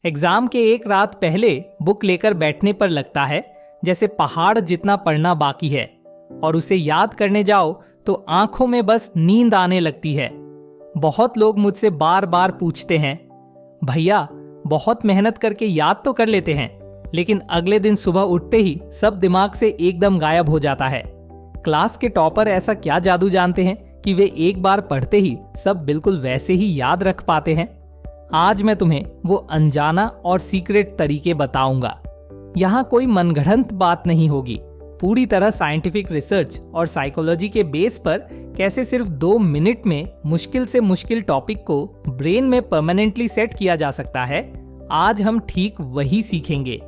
Exam के एक रात पहले बुक लेकर बैठने पर लगता है जैसे पहाड़ जितना पढ़ना बाकी है, और उसे याद करने जाओ तो आंखों में बस नींद आने लगती है। बहुत लोग मुझसे बार बार पूछते हैं, भैया बहुत मेहनत करके याद तो कर लेते हैं, लेकिन अगले दिन सुबह उठते ही सब दिमाग से एकदम गायब हो जाता है। क्लास के टॉपर ऐसा क्या जादू जानते हैं कि वे एक बार पढ़ते ही सब बिल्कुल वैसे ही याद रख पाते हैं? आज मैं तुम्हें वो अनजाना और सीक्रेट तरीके बताऊंगा। यहाँ कोई मनगढ़ंत बात नहीं होगी, पूरी तरह साइंटिफिक रिसर्च और साइकोलॉजी के बेस पर कैसे सिर्फ 2 मिनट में मुश्किल से मुश्किल टॉपिक को ब्रेन में परमानेंटली सेट किया जा सकता है। आज हम ठीक वही सीखेंगे।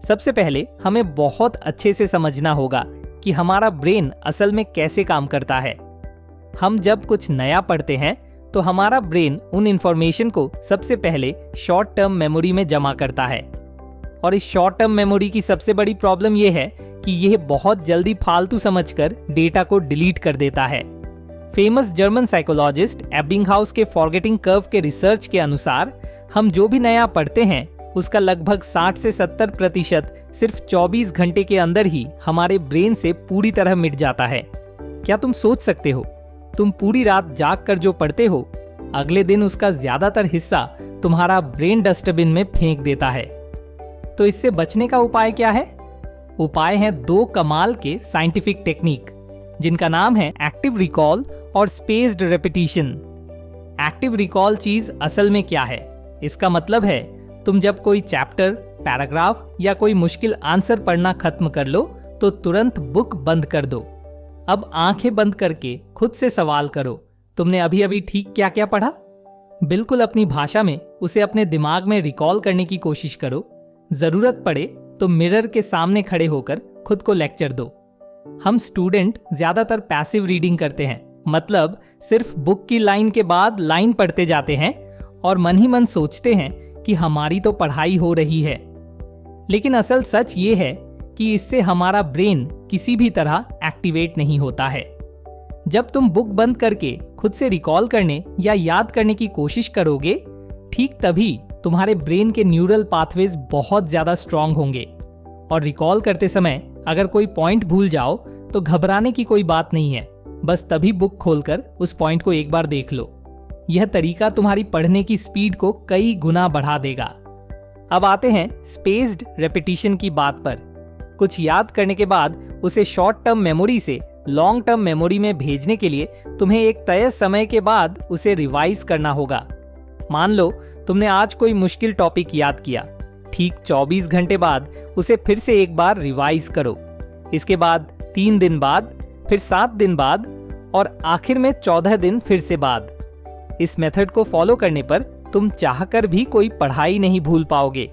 सबसे पहले हमें बहुत अच्छे से समझना होगा कि हमारा ब्रेन असल में कैसे काम करता है। हम जब कुछ नया पढ़ते हैं तो हमारा ब्रेन उन इंफॉर्मेशन को सबसे पहले शॉर्ट टर्म मेमोरी में जमा करता है, और इस शॉर्ट टर्म मेमोरी की सबसे बड़ी प्रॉब्लम यह है कि यह बहुत जल्दी फालतू समझकर डेटा को डिलीट कर देता है। फेमस जर्मन साइकोलॉजिस्ट एबिंगहाउस के फॉरगेटिंग कर्व के रिसर्च के अनुसार हम जो भी नया पढ़ते हैं उसका लगभग 60 से 70% सिर्फ 24 घंटे के अंदर ही हमारे ब्रेन से पूरी तरह मिट जाता है। क्या तुम सोच सकते हो, तुम पूरी रात जाग कर जो पढ़ते हो, अगले दिन उसका ज्यादातर हिस्सा तुम्हारा ब्रेन डस्टबिन में फेंक देता है। तो इससे बचने का उपाय क्या है? उपाय है 2 कमाल के साइंटिफिक टेक्निक, जिनका नाम है एक्टिव रिकॉल और स्पेस्ड रेपिटिशन। एक्टिव रिकॉल चीज असल में क्या है? इसका मतलब है तुम जब कोई चैप्टर, पैराग्राफ या कोई मुश्किल आंसर पढ़ना खत्म कर लो तो तुरंत बुक बंद कर दो। अब आंखें बंद करके खुद से सवाल करो, तुमने अभी अभी ठीक क्या क्या पढ़ा? बिल्कुल अपनी भाषा में उसे अपने दिमाग में रिकॉल करने की कोशिश करो। जरूरत पड़े तो मिरर के सामने खड़े होकर खुद को लेक्चर दो। हम स्टूडेंट ज्यादातर पैसिव रीडिंग करते हैं, मतलब सिर्फ बुक की लाइन के बाद लाइन पढ़ते जाते हैं और मन ही मन सोचते हैं कि हमारी तो पढ़ाई हो रही है। लेकिन असल सच ये है कि इससे हमारा ब्रेन किसी भी तरह एक्टिवेट नहीं होता है। जब तुम बुक बंद करके खुद से रिकॉल करने या याद करने की कोशिश करोगे, ठीक तभी तुम्हारे ब्रेन के न्यूरल पाथवेज बहुत ज्यादा स्ट्रांग होंगे। और रिकॉल करते समय अगर कोई पॉइंट भूल जाओ तो घबराने की कोई बात नहीं है, बस तभी बुक खोलकर उस पॉइंट को एक बार देख लो। यह तरीका तुम्हारी पढ़ने की स्पीड को कई गुना बढ़ा देगा। अब आते हैं स्पेस्ड रेपिटिशन की बात पर। कुछ याद करने के बाद उसे शॉर्ट टर्म मेमोरी से लॉन्ग टर्म मेमोरी में भेजने के लिए तुम्हें एक तय समय के बाद उसे रिवाइज करना होगा। मान लो तुमने आज कोई मुश्किल टॉपिक याद किया, ठीक 24 घंटे बाद उसे फिर से एक बार रिवाइज करो। इसके बाद 3 दिन बाद, फिर 7 दिन बाद और आखिर में 14 दिन फिर से बाद। इस मेथड को फॉलो करने पर तुम चाहकर भी कोई पढ़ाई नहीं भूल पाओगे,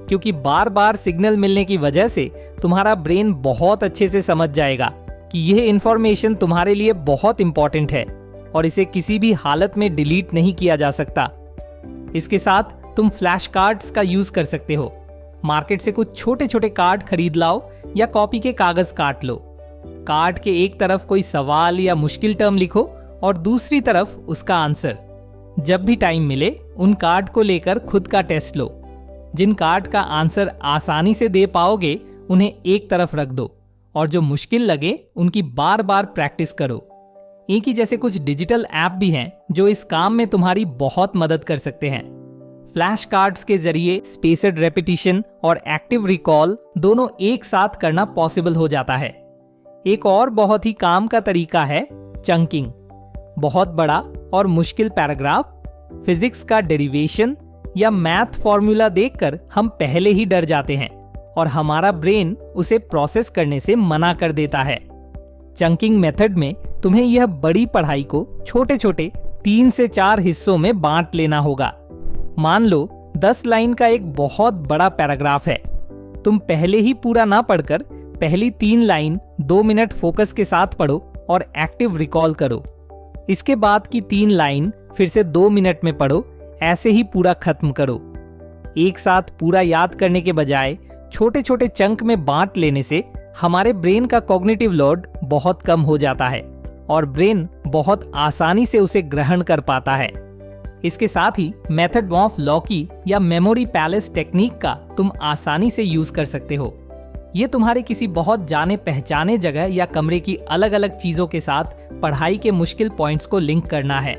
क्योंकि बार बार सिग्नल मिलने की वजह से तुम्हारा ब्रेन बहुत अच्छे से समझ जाएगा कि यह इंफॉर्मेशन तुम्हारे लिए बहुत इंपॉर्टेंट है और इसे किसी भी हालत में डिलीट नहीं किया जा सकता। इसके साथ तुम फ्लैश कार्ड्स का यूज कर सकते हो। मार्केट से कुछ छोटे छोटे कार्ड खरीद लाओ या कॉपी के कागज काट लो। कार्ड के एक तरफ कोई सवाल या मुश्किल टर्म लिखो और दूसरी तरफ उसका आंसर। जब भी टाइम मिले उन कार्ड को लेकर खुद का टेस्ट लो। जिन कार्ड का आंसर आसानी से दे पाओगे उन्हें एक तरफ रख दो, और जो मुश्किल लगे उनकी बार बार प्रैक्टिस करो। एक ही जैसे कुछ डिजिटल ऐप भी हैं जो इस काम में तुम्हारी बहुत मदद कर सकते हैं। फ्लैश कार्ड्स के जरिए स्पेस्ड रेपिटिशन और एक्टिव रिकॉल दोनों एक साथ करना पॉसिबल हो जाता है। एक और बहुत ही काम का तरीका है चंकिंग। बहुत बड़ा और मुश्किल पैराग्राफ, फिजिक्स का डेरिवेशन या मैथ फॉर्मूला देखकर हम पहले ही डर जाते हैं और हमारा ब्रेन उसे प्रोसेस करने से मना कर देता है। चंकिंग मेथड में तुम्हें यह बड़ी पढ़ाई को छोटे छोटे 3 से 4 हिस्सों में बांट लेना होगा। मान लो 10 लाइन का एक बहुत बड़ा पैराग्राफ है। तुम पहले ही पूरा ना पढ़कर पहली 3 लाइन 2 मिनट फोकस के साथ पढ़ो और एक्टिव रिकॉल करो। इसके बाद की 3 लाइन फिर से 2 मिनट में पढ़ो, ऐसे ही पूरा खत्म करो। एक साथ पूरा याद करने के बजाय छोटे छोटे चंक में बांट लेने से हमारे ब्रेन का कॉग्निटिव लोड बहुत कम हो जाता है और ब्रेन बहुत आसानी से उसे ग्रहण कर पाता है। इसके साथ ही मेथड ऑफ लॉकी या मेमोरी पैलेस टेक्निक का तुम आसानी से यूज कर सकते हो। ये तुम्हारे किसी बहुत जाने पहचाने जगह या कमरे की अलग अलग चीजों के साथ पढ़ाई के मुश्किल पॉइंट्स को लिंक करना है।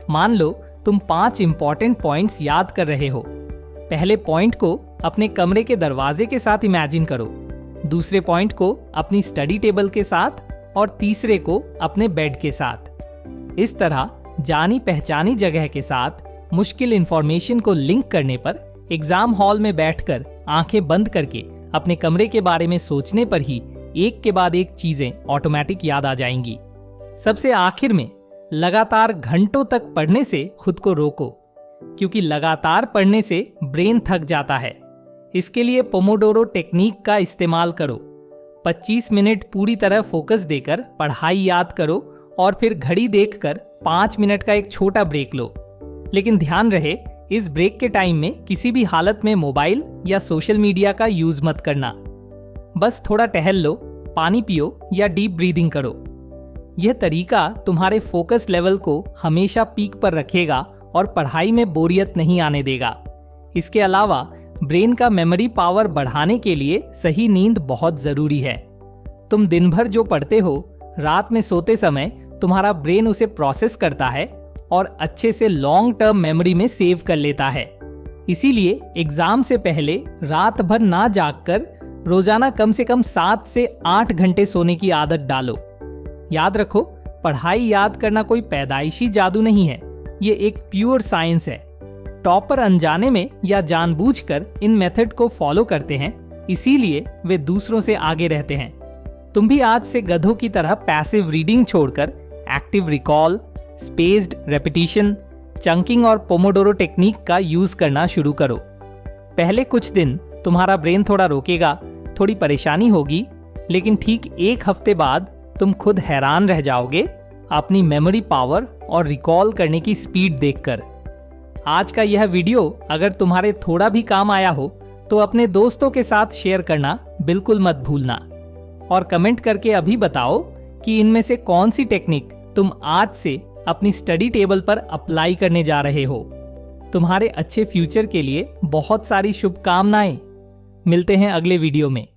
मान लो तुम 5 इंपॉर्टेंट पॉइंट्स याद कर रहे हो। पहले पॉइंट को अपने कमरे के दरवाजे के साथ इमेजिन करो, दूसरे पॉइंट को अपनी स्टडी टेबल के साथ और तीसरे को अपने बेड के साथ। इस तरह जानी पहचानी जगह के साथ मुश्किल इंफॉर्मेशन को लिंक करने पर एग्जाम हॉल में बैठकर आंखें बंद करके अपने कमरे के बारे में सोचने पर ही एक के बाद एक चीजें ऑटोमेटिक याद आ जाएंगी। सबसे आखिर में लगातार घंटों तक पढ़ने से खुद को रोको, क्योंकि लगातार पढ़ने से ब्रेन थक जाता है। इसके लिए पोमोडोरो टेक्निक का इस्तेमाल करो। 25 मिनट पूरी तरह फोकस देकर पढ़ाई याद करो और फिर घड़ी देखकर 5 मिनट का एक छोटा ब्रेक लो। लेकिन ध्यान रहे, इस ब्रेक के टाइम में किसी भी हालत में मोबाइल या सोशल मीडिया का यूज मत करना। बस थोड़ा टहल लो, पानी पियो या डीप ब्रीदिंग करो। यह तरीका तुम्हारे फोकस लेवल को हमेशा पीक पर रखेगा और पढ़ाई में बोरियत नहीं आने देगा। इसके अलावा ब्रेन का मेमोरी पावर बढ़ाने के लिए सही नींद बहुत जरूरी है। तुम दिन भर जो पढ़ते हो, रात में सोते समय तुम्हारा ब्रेन उसे प्रोसेस करता है और अच्छे से लॉन्ग टर्म मेमोरी में सेव कर लेता है। इसीलिए एग्जाम से पहले रात भर ना जागकर रोजाना कम से कम 7 से 8 घंटे सोने की आदत डालो। याद रखो, पढ़ाई याद करना कोई पैदाइशी जादू नहीं है, ये एक प्योर साइंस है। टॉपर अनजाने में या जानबूझकर इन मेथड को फॉलो करते हैं, इसीलिए वे दूसरों से आगे रहते हैं। तुम भी आज से गधों की तरह पैसिव रीडिंग छोड़कर active recall, spaced repetition, chunking और पोमोडोरो टेक्निक का यूज करना शुरू करो। पहले कुछ दिन तुम्हारा ब्रेन थोड़ा रोकेगा, थोड़ी परेशानी होगी, लेकिन ठीक 1 हफ्ते बाद तुम खुद हैरान रह जाओगे अपनी मेमोरी पावर और रिकॉल करने की स्पीड देखकर। आज का यह वीडियो अगर तुम्हारे थोड़ा भी काम आया हो तो अपने दोस्तों के साथ शेयर करना बिल्कुल मत भूलना और कमेंट करके अभी बताओ कि इनमें से कौन सी टेक्निक तुम आज से अपनी स्टडी टेबल पर अप्लाई करने जा रहे हो। तुम्हारे अच्छे फ्यूचर के लिए बहुत सारी शुभकामनाएं। मिलते हैं अगले वीडियो में।